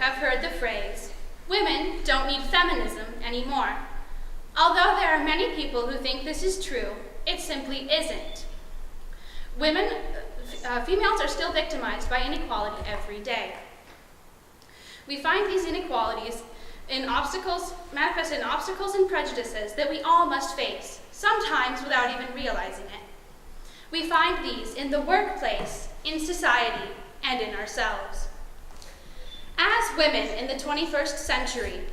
have heard the phrase, "Women don't need feminism anymore." Although there are many people who think this is true, it simply isn't. Females are still victimized by inequality every day. We find these inequalities manifested in obstacles and prejudices that we all must face, sometimes without even realizing it. We find these in the workplace, in society, and in ourselves. As women in the 21st century,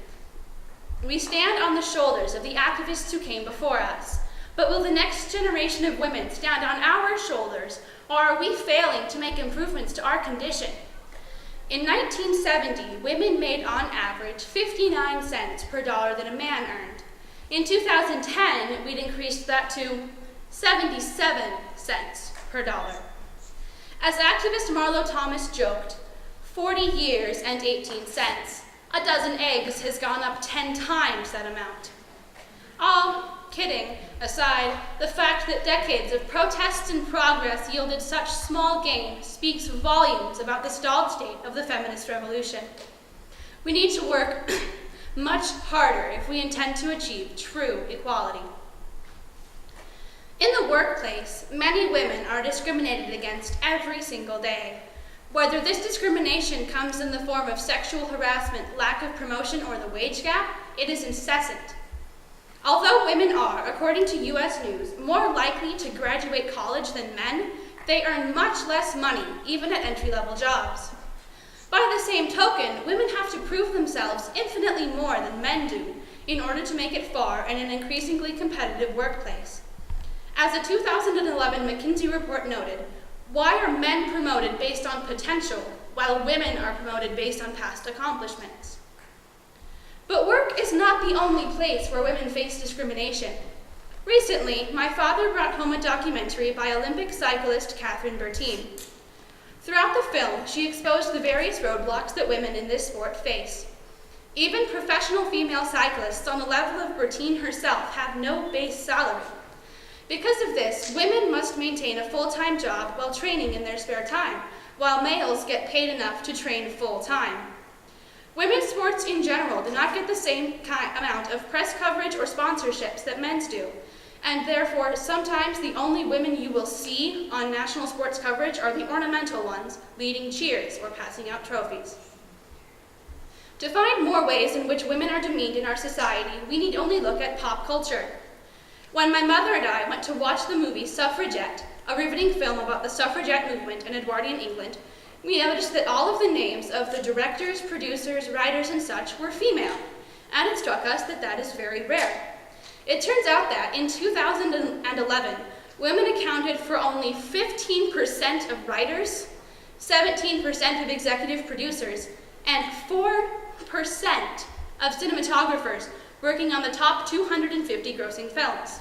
we stand on the shoulders of the activists who came before us. But will the next generation of women stand on our shoulders, or are we failing to make improvements to our condition? In 1970, women made on average 59 cents per dollar that a man earned. In 2010, we'd increased that to 77 cents per dollar. As activist Marlo Thomas joked, 40 years and 18 cents. A dozen eggs has gone up 10 times that amount. All kidding aside, the fact that decades of protests and progress yielded such small gain speaks volumes about the stalled state of the feminist revolution. We need to work much harder if we intend to achieve true equality. In the workplace, many women are discriminated against every single day. Whether this discrimination comes in the form of sexual harassment, lack of promotion, or the wage gap, it is incessant. Although women are, according to US News, more likely to graduate college than men, they earn much less money, even at entry-level jobs. By the same token, women have to prove themselves infinitely more than men do in order to make it far in an increasingly competitive workplace. As a 2011 McKinsey report noted, why are men promoted based on potential while women are promoted based on past accomplishments? But work is not the only place where women face discrimination. Recently, my father brought home a documentary by Olympic cyclist Catherine Bertine. Throughout the film, she exposed the various roadblocks that women in this sport face. Even professional female cyclists on the level of Bertine herself have no base salary. Because of this, women must maintain a full-time job while training in their spare time, while males get paid enough to train full-time. Women's sports in general do not get the same amount of press coverage or sponsorships that men's do, and therefore sometimes the only women you will see on national sports coverage are the ornamental ones, leading cheers or passing out trophies. To find more ways in which women are demeaned in our society, we need only look at pop culture. When my mother and I went to watch the movie Suffragette, a riveting film about the suffragette movement in Edwardian England, we noticed that all of the names of the directors, producers, writers, and such were female, and it struck us that that is very rare. It turns out that in 2011, women accounted for only 15% of writers, 17% of executive producers, and 4% of cinematographers working on the top 250 grossing films.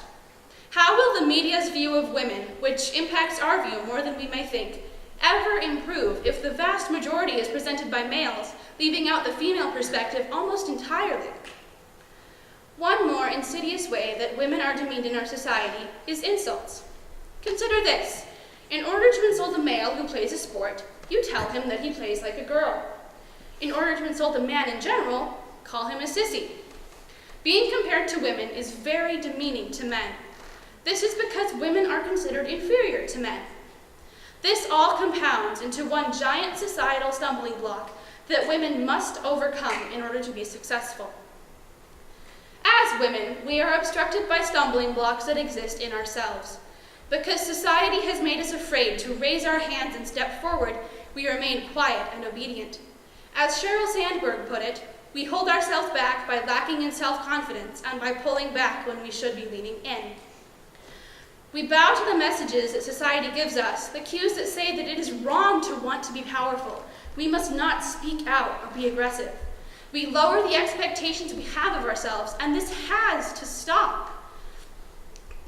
How will the media's view of women, which impacts our view more than we may think, ever improve if the vast majority is presented by males, leaving out the female perspective almost entirely? One more insidious way that women are demeaned in our society is insults. Consider this. In order to insult a male who plays a sport, you tell him that he plays like a girl. In order to insult a man in general, call him a sissy. Being compared to women is very demeaning to men. This is because women are considered inferior to men. This all compounds into one giant societal stumbling block that women must overcome in order to be successful. As women, we are obstructed by stumbling blocks that exist in ourselves. Because society has made us afraid to raise our hands and step forward, we remain quiet and obedient. As Sheryl Sandberg put it, we hold ourselves back by lacking in self-confidence and by pulling back when we should be leaning in. We bow to the messages that society gives us, the cues that say that it is wrong to want to be powerful. We must not speak out or be aggressive. We lower the expectations we have of ourselves, and this has to stop.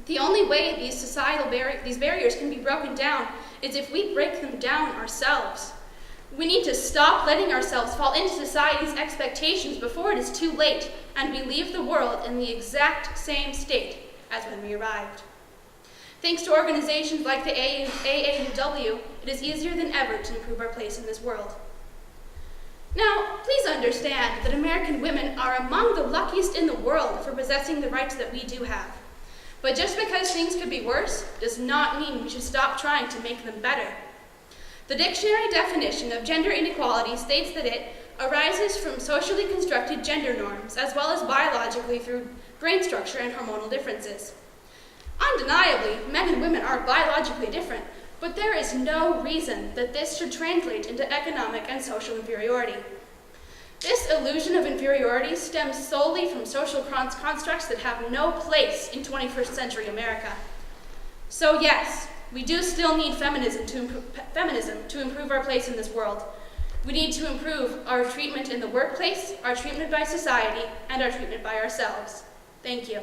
The only way these barriers can be broken down is if we break them down ourselves. We need to stop letting ourselves fall into society's expectations before it is too late, and we leave the world in the exact same state as when we arrived. Thanks to organizations like the AAUW, it is easier than ever to improve our place in this world. Now, please understand that American women are among the luckiest in the world for possessing the rights that we do have. But just because things could be worse does not mean we should stop trying to make them better. The dictionary definition of gender inequality states that it arises from socially constructed gender norms, as well as biologically through brain structure and hormonal differences. Undeniably, men and women are biologically different, but there is no reason that this should translate into economic and social inferiority. This illusion of inferiority stems solely from social constructs that have no place in 21st century America. So yes, we do still need feminism to improve our place in this world. We need to improve our treatment in the workplace, our treatment by society, and our treatment by ourselves. Thank you.